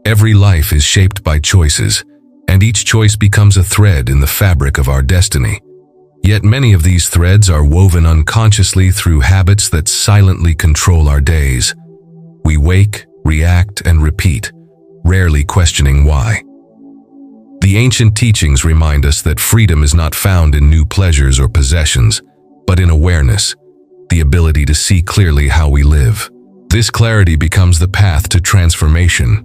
Every life is shaped by choices, and each choice becomes a thread in the fabric of our destiny. Yet many of these threads are woven unconsciously through habits that silently control our days. We wake, react, and repeat, rarely questioning why. The ancient teachings remind us that freedom is not found in new pleasures or possessions, but in awareness, the ability to see clearly how we live. This clarity becomes the path to transformation.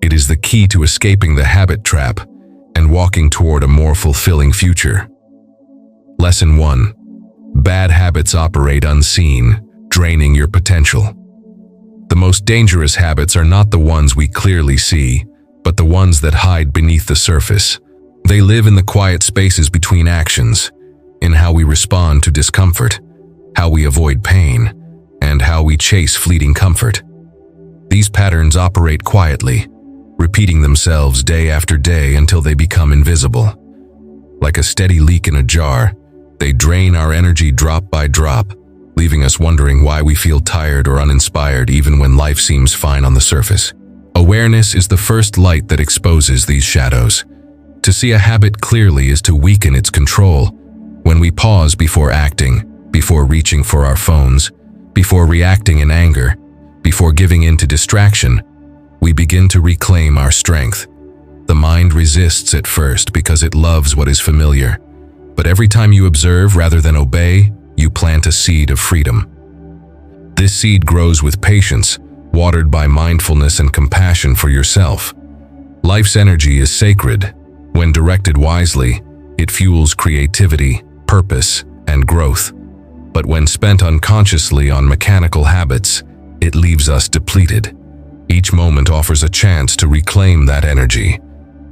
It is the key to escaping the habit trap and walking toward a more fulfilling future. Lesson 1. Bad habits operate unseen, draining your potential. The most dangerous habits are not the ones we clearly see, but the ones that hide beneath the surface. They live in the quiet spaces between actions, in how we respond to discomfort, how we avoid pain, and how we chase fleeting comfort. These patterns operate quietly, repeating themselves day after day until they become invisible. Like a steady leak in a jar, they drain our energy drop by drop, leaving us wondering why we feel tired or uninspired even when life seems fine on the surface. Awareness is the first light that exposes these shadows. To see a habit clearly is to weaken its control. When we pause before acting, before reaching for our phones, before reacting in anger, before giving in to distraction, we begin to reclaim our strength. The mind resists at first because it loves what is familiar. But every time you observe rather than obey, you plant a seed of freedom. This seed grows with patience, watered by mindfulness and compassion for yourself. Life's energy is sacred. When directed wisely, it fuels creativity, purpose, and growth. But when spent unconsciously on mechanical habits, it leaves us depleted. Each moment offers a chance to reclaim that energy,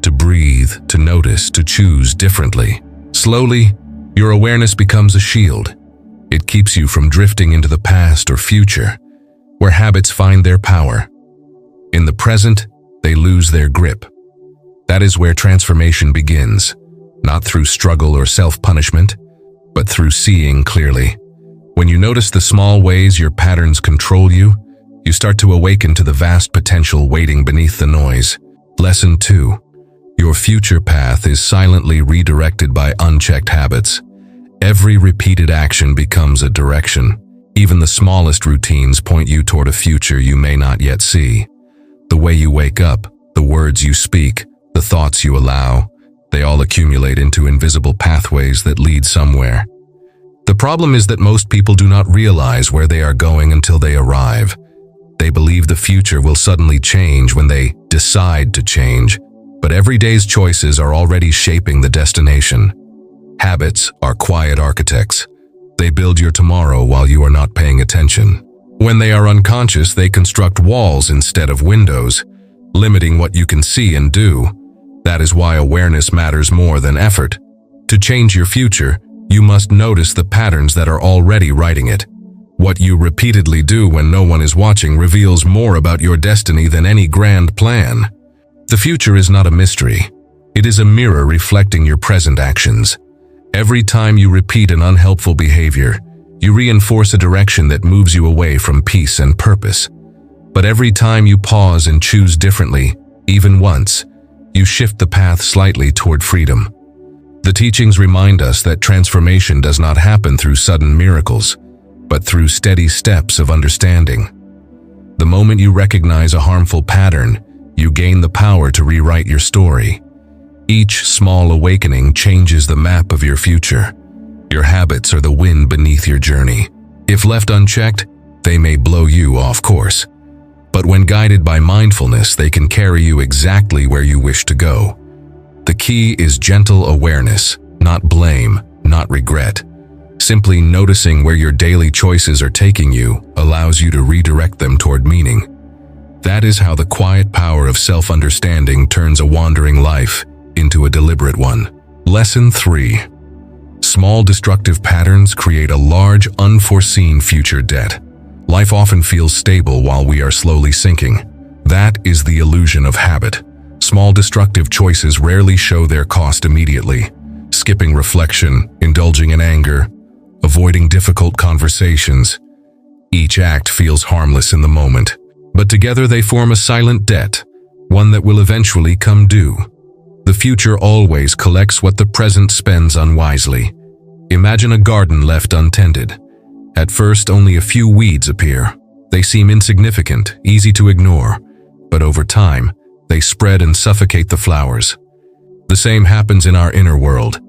to breathe, to notice, to choose differently. Slowly, your awareness becomes a shield. It keeps you from drifting into the past or future, where habits find their power. In the present, they lose their grip. That is where transformation begins, not through struggle or self-punishment, but through seeing clearly. When you notice the small ways your patterns control you, you start to awaken to the vast potential waiting beneath the noise. Lesson 2. Your future path is silently redirected by unchecked habits. Every repeated action becomes a direction. Even the smallest routines point you toward a future you may not yet see. The way you wake up, the words you speak, the thoughts you allow, they all accumulate into invisible pathways that lead somewhere. The problem is that most people do not realize where they are going until they arrive. They believe the future will suddenly change when they decide to change, but every day's choices are already shaping the destination. Habits are quiet architects. They build your tomorrow while you are not paying attention. When they are unconscious, they construct walls instead of windows, limiting what you can see and do. That is why awareness matters more than effort. To change your future, you must notice the patterns that are already writing it. What you repeatedly do when no one is watching reveals more about your destiny than any grand plan. The future is not a mystery. It is a mirror reflecting your present actions. Every time you repeat an unhelpful behavior, you reinforce a direction that moves you away from peace and purpose. But every time you pause and choose differently, even once, you shift the path slightly toward freedom. The teachings remind us that transformation does not happen through sudden miracles, but through steady steps of understanding. The moment you recognize a harmful pattern, you gain the power to rewrite your story. Each small awakening changes the map of your future. Your habits are the wind beneath your journey. If left unchecked, they may blow you off course. But when guided by mindfulness, they can carry you exactly where you wish to go. The key is gentle awareness, not blame, not regret. Simply noticing where your daily choices are taking you allows you to redirect them toward meaning. That is how the quiet power of self-understanding turns a wandering life into a deliberate one. Lesson 3. Small destructive patterns create a large, unforeseen future debt. Life often feels stable while we are slowly sinking. That is the illusion of habit. Small destructive choices rarely show their cost immediately. Skipping reflection, indulging in anger, avoiding difficult conversations. Each act feels harmless in the moment, but together they form a silent debt, one that will eventually come due. The future always collects what the present spends unwisely. Imagine a garden left untended. At first, only a few weeds appear. They seem insignificant, easy to ignore, but over time, they spread and suffocate the flowers. The same happens in our inner world.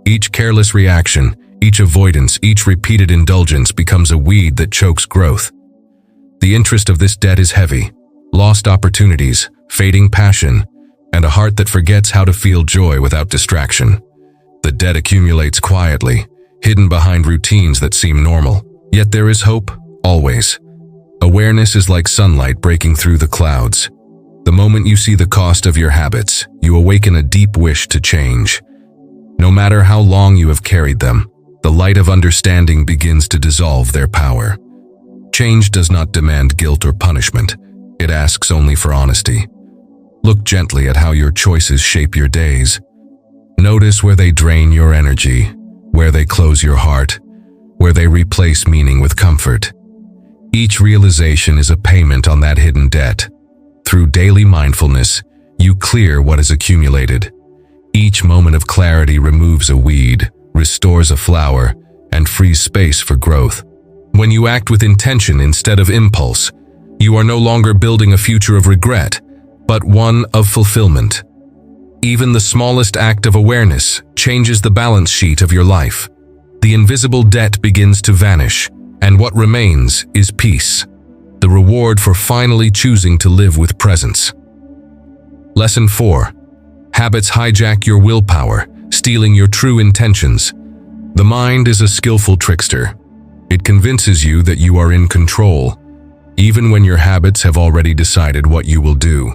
Each careless reaction, each avoidance, each repeated indulgence becomes a weed that chokes growth. The interest of this debt is heavy: lost opportunities, fading passion, and a heart that forgets how to feel joy without distraction. The debt accumulates quietly, hidden behind routines that seem normal. Yet there is hope, always. Awareness is like sunlight breaking through the clouds. The moment you see the cost of your habits, you awaken a deep wish to change. No matter how long you have carried them, the light of understanding begins to dissolve their power. Change does not demand guilt or punishment. It asks only for honesty. Look gently at how your choices shape your days. Notice where they drain your energy, where they close your heart, where they replace meaning with comfort. Each realization is a payment on that hidden debt. Through daily mindfulness, you clear what is accumulated. Each moment of clarity removes a weed, restores a flower, and frees space for growth. When you act with intention instead of impulse, you are no longer building a future of regret, but one of fulfillment. Even the smallest act of awareness changes the balance sheet of your life. The invisible debt begins to vanish, and what remains is peace, the reward for finally choosing to live with presence. Lesson 4. Habits hijack your willpower, stealing your true intentions. The mind is a skillful trickster. It convinces you that you are in control, even when your habits have already decided what you will do.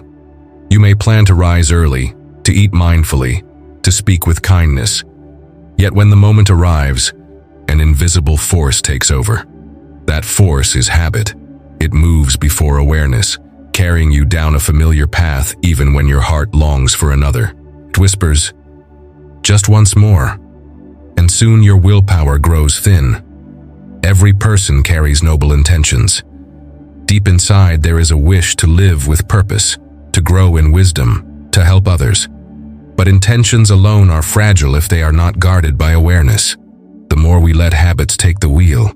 You may plan to rise early, to eat mindfully, to speak with kindness. Yet when the moment arrives, an invisible force takes over. That force is habit. It moves before awareness, carrying you down a familiar path even when your heart longs for another. It whispers, "Just once more," and soon your willpower grows thin. Every person carries noble intentions. Deep inside, there is a wish to live with purpose, to grow in wisdom, to help others. But intentions alone are fragile if they are not guarded by awareness. The more we let habits take the wheel,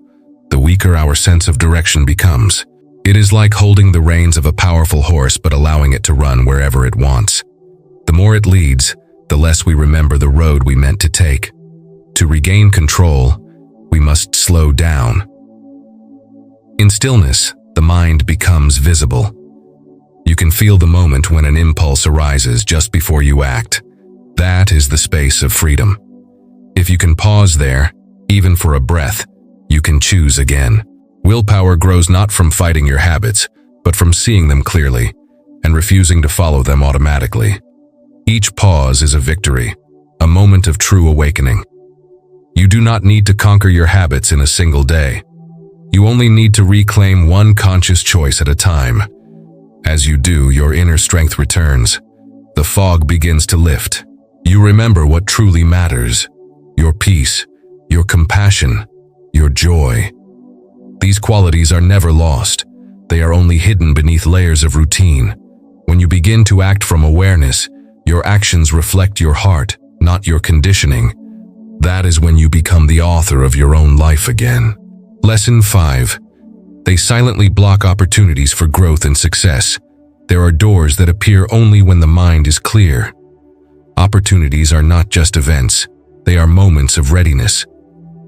the weaker our sense of direction becomes. It is like holding the reins of a powerful horse but allowing it to run wherever it wants. The more it leads, the less we remember the road we meant to take. To regain control, we must slow down. In stillness, the mind becomes visible. You can feel the moment when an impulse arises just before you act. That is the space of freedom. If you can pause there, even for a breath, you can choose again. Willpower grows not from fighting your habits, but from seeing them clearly and refusing to follow them automatically. Each pause is a victory, a moment of true awakening. You do not need to conquer your habits in a single day. You only need to reclaim one conscious choice at a time. As you do, your inner strength returns. The fog begins to lift. You remember what truly matters: your peace, your compassion, your joy. These qualities are never lost. They are only hidden beneath layers of routine. When you begin to act from awareness, your actions reflect your heart, not your conditioning. That is when you become the author of your own life again. Lesson 5. They silently block opportunities for growth and success. There are doors that appear only when the mind is clear. Opportunities are not just events. They are moments of readiness.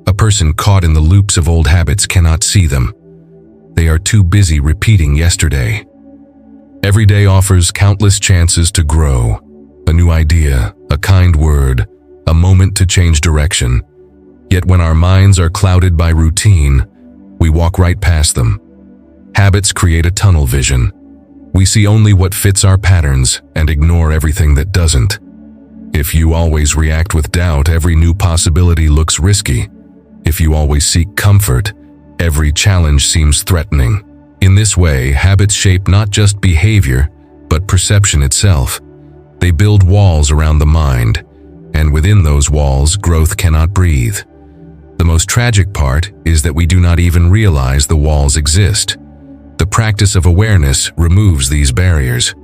A person caught in the loops of old habits cannot see them. They are too busy repeating yesterday. Every day offers countless chances to grow. A new idea, a kind word, a moment to change direction. Yet when our minds are clouded by routine, we walk right past them. Habits create a tunnel vision. We see only what fits our patterns and ignore everything that doesn't. If you always react with doubt, every new possibility looks risky. If you always seek comfort, every challenge seems threatening. In this way, habits shape not just behavior, but perception itself. They build walls around the mind, and within those walls, growth cannot breathe. The most tragic part is that we do not even realize the walls exist. The practice of awareness removes these barriers.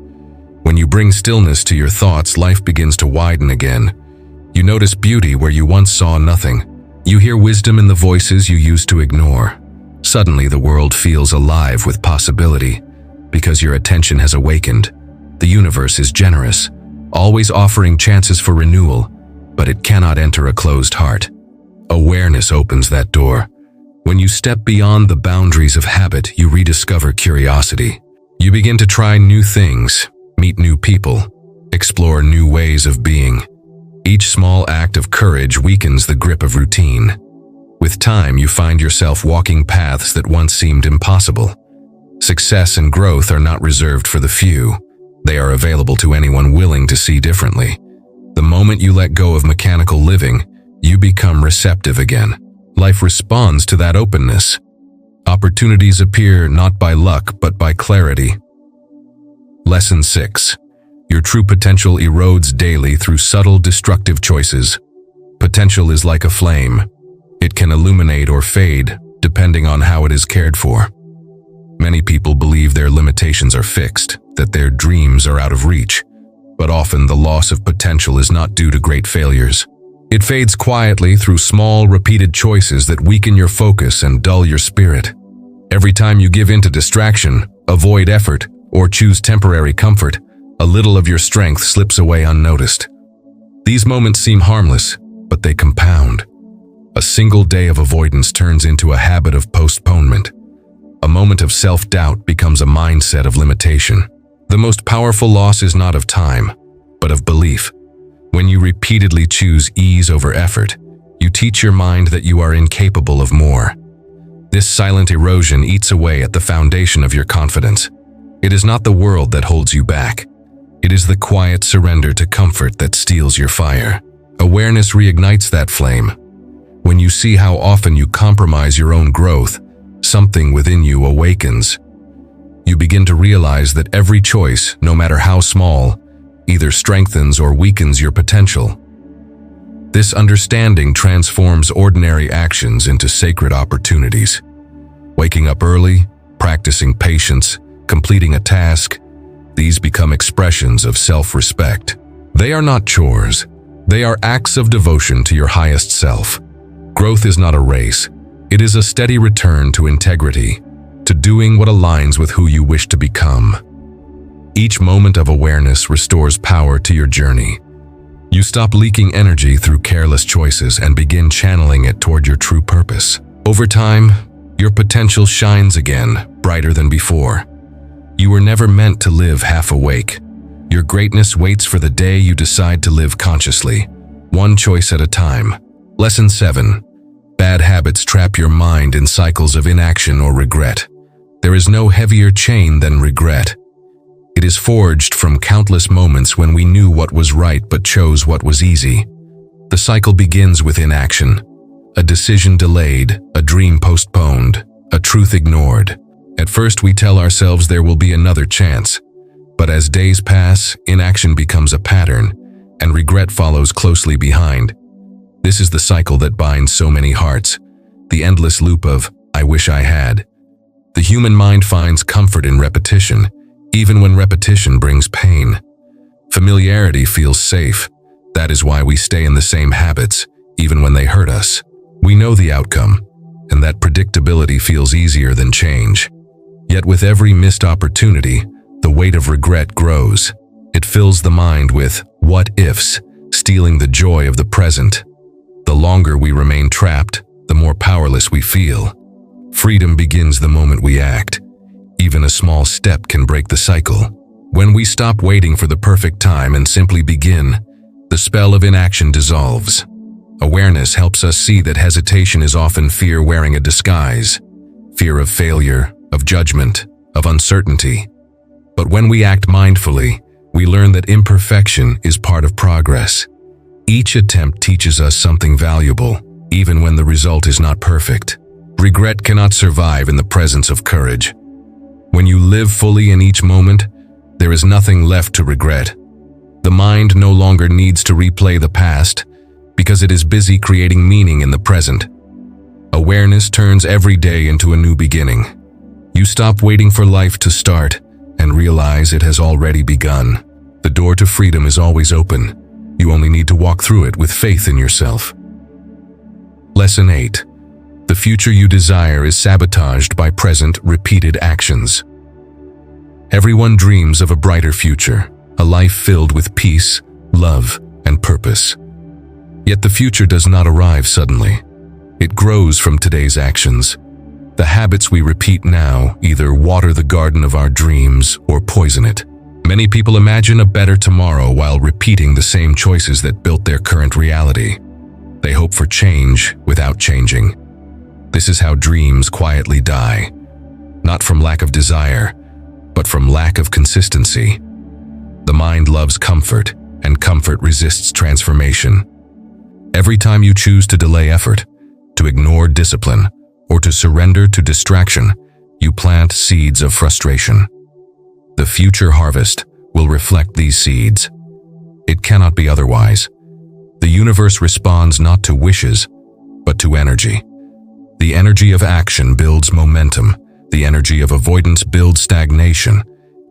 When you bring stillness to your thoughts, life begins to widen again. You notice beauty where you once saw nothing. You hear wisdom in the voices you used to ignore. Suddenly, the world feels alive with possibility because your attention has awakened. The universe is generous, always offering chances for renewal, but it cannot enter a closed heart. Awareness opens that door. When you step beyond the boundaries of habit, you rediscover curiosity. You begin to try new things, meet new people, explore new ways of being. Each small act of courage weakens the grip of routine. With time, you find yourself walking paths that once seemed impossible. Success and growth are not reserved for the few. They are available to anyone willing to see differently. The moment you let go of mechanical living, you become receptive again. Life responds to that openness. Opportunities appear not by luck, but by clarity. Lesson 6. Your true potential erodes daily through subtle, destructive choices. Potential is like a flame. It can illuminate or fade, depending on how it is cared for. Many people believe their limitations are fixed, that their dreams are out of reach. But often the loss of potential is not due to great failures. It fades quietly through small, repeated choices that weaken your focus and dull your spirit. Every time you give in to distraction, avoid effort, or choose temporary comfort, a little of your strength slips away unnoticed. These moments seem harmless, but they compound. A single day of avoidance turns into a habit of postponement. A moment of self-doubt becomes a mindset of limitation. The most powerful loss is not of time, but of belief. When you repeatedly choose ease over effort, you teach your mind that you are incapable of more. This silent erosion eats away at the foundation of your confidence. It is not the world that holds you back. It is the quiet surrender to comfort that steals your fire. Awareness reignites that flame. When you see how often you compromise your own growth, something within you awakens. You begin to realize that every choice, no matter how small, either strengthens or weakens your potential. This understanding transforms ordinary actions into sacred opportunities. Waking up early, practicing patience, completing a task, these become expressions of self-respect. They are not chores. They are acts of devotion to your highest self. Growth is not a race. It is a steady return to integrity, to doing what aligns with who you wish to become. Each moment of awareness restores power to your journey. You stop leaking energy through careless choices and begin channeling it toward your true purpose. Over time, your potential shines again, brighter than before. You were never meant to live half awake. Your greatness waits for the day you decide to live consciously, one choice at a time. Lesson 7. Bad habits trap your mind in cycles of inaction or regret. There is no heavier chain than regret. It is forged from countless moments when we knew what was right but chose what was easy. The cycle begins with inaction. A decision delayed, a dream postponed, a truth ignored. At first we tell ourselves there will be another chance. But as days pass, inaction becomes a pattern, and regret follows closely behind. This is the cycle that binds so many hearts, the endless loop of, "I wish I had." The human mind finds comfort in repetition, even when repetition brings pain. Familiarity feels safe. That is why we stay in the same habits, even when they hurt us. We know the outcome, and that predictability feels easier than change. Yet with every missed opportunity, the weight of regret grows. It fills the mind with what-ifs, stealing the joy of the present. The longer we remain trapped, the more powerless we feel. Freedom begins the moment we act. Even a small step can break the cycle. When we stop waiting for the perfect time and simply begin, the spell of inaction dissolves. Awareness helps us see that hesitation is often fear wearing a disguise. Fear of failure, of judgment, of uncertainty. But when we act mindfully, we learn that imperfection is part of progress. Each attempt teaches us something valuable, even when the result is not perfect. Regret cannot survive in the presence of courage. When you live fully in each moment, there is nothing left to regret. The mind no longer needs to replay the past because it is busy creating meaning in the present. Awareness turns every day into a new beginning. You stop waiting for life to start and realize it has already begun. The door to freedom is always open. You only need to walk through it with faith in yourself. Lesson 8. The future you desire is sabotaged by present, repeated actions. Everyone dreams of a brighter future, a life filled with peace, love, and purpose. Yet the future does not arrive suddenly. It grows from today's actions. The habits we repeat now either water the garden of our dreams or poison it. Many people imagine a better tomorrow while repeating the same choices that built their current reality. They hope for change without changing. This is how dreams quietly die, not from lack of desire, but from lack of consistency. The mind loves comfort, and comfort resists transformation. Every time you choose to delay effort, to ignore discipline, or to surrender to distraction, you plant seeds of frustration. The future harvest will reflect these seeds. It cannot be otherwise. The universe responds not to wishes, but to energy. The energy of action builds momentum. The energy of avoidance builds stagnation.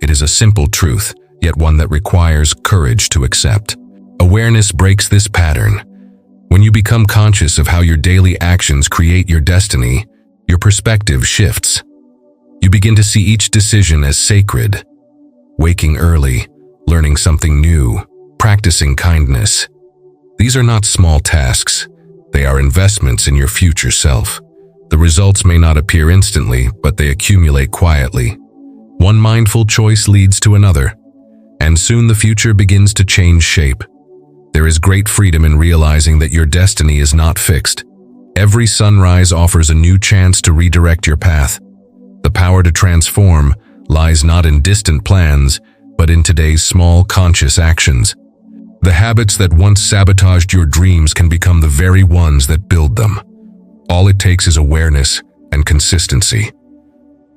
It is a simple truth, yet one that requires courage to accept. Awareness breaks this pattern. When you become conscious of how your daily actions create your destiny, your perspective shifts. You begin to see each decision as sacred. Waking early, learning something new, practicing kindness. These are not small tasks. They are investments in your future self. The results may not appear instantly, but they accumulate quietly. One mindful choice leads to another, and soon the future begins to change shape. There is great freedom in realizing that your destiny is not fixed. Every sunrise offers a new chance to redirect your path. The power to transform lies not in distant plans, but in today's small conscious actions. The habits that once sabotaged your dreams can become the very ones that build them. All it takes is awareness and consistency.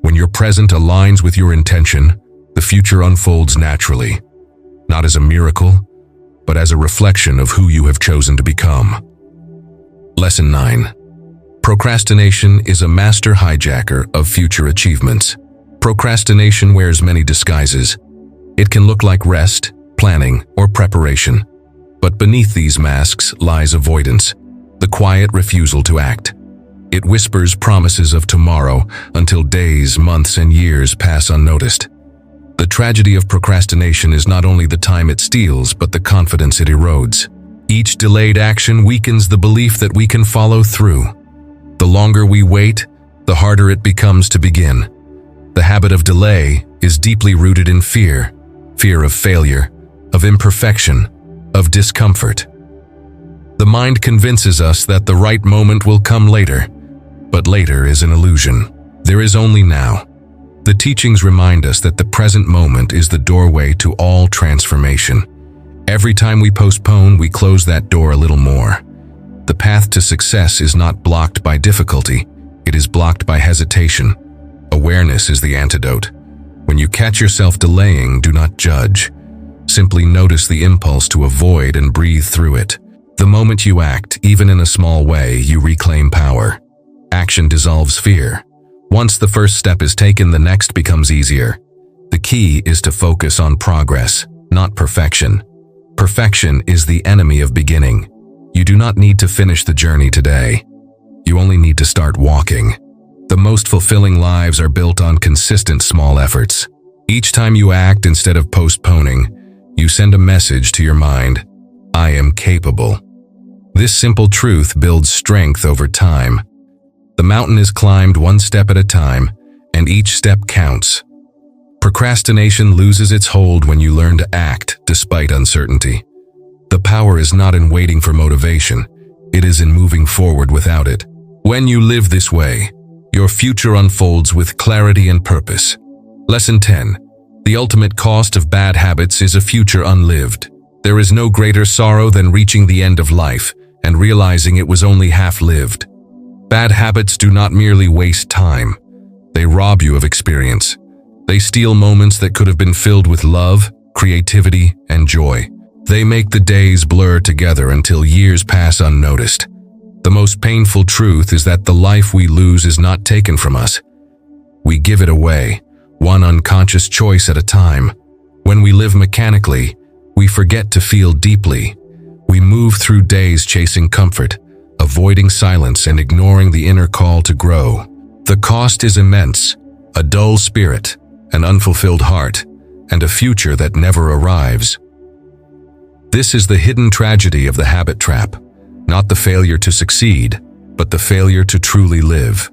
When your present aligns with your intention, the future unfolds naturally, not as a miracle, but as a reflection of who you have chosen to become. Lesson 9. Procrastination is a master hijacker of future achievements. Procrastination wears many disguises. It can look like rest, planning, or preparation. But beneath these masks lies avoidance, the quiet refusal to act. It whispers promises of tomorrow until days, months, and years pass unnoticed. The tragedy of procrastination is not only the time it steals, but the confidence it erodes. Each delayed action weakens the belief that we can follow through. The longer we wait, the harder it becomes to begin. The habit of delay is deeply rooted in fear of failure, of imperfection, of discomfort. The mind convinces us that the right moment will come later, but later is an illusion. There is only now. The teachings remind us that the present moment is the doorway to all transformation. Every time we postpone, we close that door a little more. The path to success is not blocked by difficulty, it is blocked by hesitation. Awareness is the antidote. When you catch yourself delaying, do not judge. Simply notice the impulse to avoid and breathe through it. The moment you act, even in a small way, you reclaim power. Action dissolves fear. Once the first step is taken, the next becomes easier. The key is to focus on progress, not perfection. Perfection is the enemy of beginning. You do not need to finish the journey today. You only need to start walking. The most fulfilling lives are built on consistent small efforts. Each time you act instead of postponing, you send a message to your mind: I am capable. This simple truth builds strength over time. The mountain is climbed one step at a time, and each step counts. Procrastination loses its hold when you learn to act despite uncertainty. The power is not in waiting for motivation, it is in moving forward without it. When you live this way, your future unfolds with clarity and purpose. Lesson 10. The ultimate cost of bad habits is a future unlived. There is no greater sorrow than reaching the end of life and realizing it was only half-lived. Bad habits do not merely waste time. They rob you of experience. They steal moments that could have been filled with love, creativity, and joy. They make the days blur together until years pass unnoticed. The most painful truth is that the life we lose is not taken from us. We give it away, one unconscious choice at a time. When we live mechanically, we forget to feel deeply. We move through days chasing comfort, avoiding silence and ignoring the inner call to grow. The cost is immense: a dull spirit, an unfulfilled heart, and a future that never arrives. This is the hidden tragedy of the habit trap, not the failure to succeed, but the failure to truly live.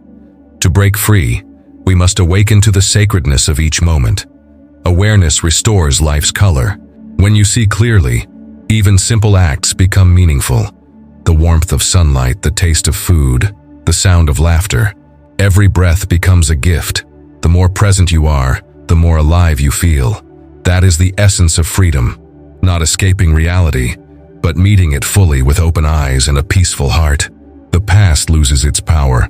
To break free, we must awaken to the sacredness of each moment. Awareness restores life's color. When you see clearly, even simple acts become meaningful. The warmth of sunlight, the taste of food, the sound of laughter. Every breath becomes a gift. The more present you are, the more alive you feel. That is the essence of freedom, not escaping reality, but meeting it fully with open eyes and a peaceful heart. The past loses its power,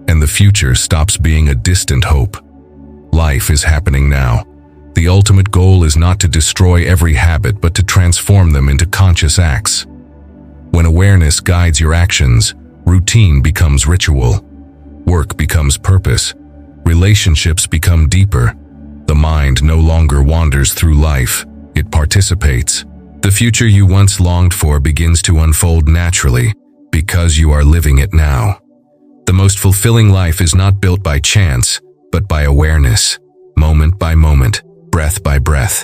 and the future stops being a distant hope. Life is happening now. The ultimate goal is not to destroy every habit, but to transform them into conscious acts. When awareness guides your actions, routine becomes ritual. Work becomes purpose. Relationships become deeper. The mind no longer wanders through life, it participates. The future you once longed for begins to unfold naturally, because you are living it now. The most fulfilling life is not built by chance, but by awareness, moment by moment, breath by breath.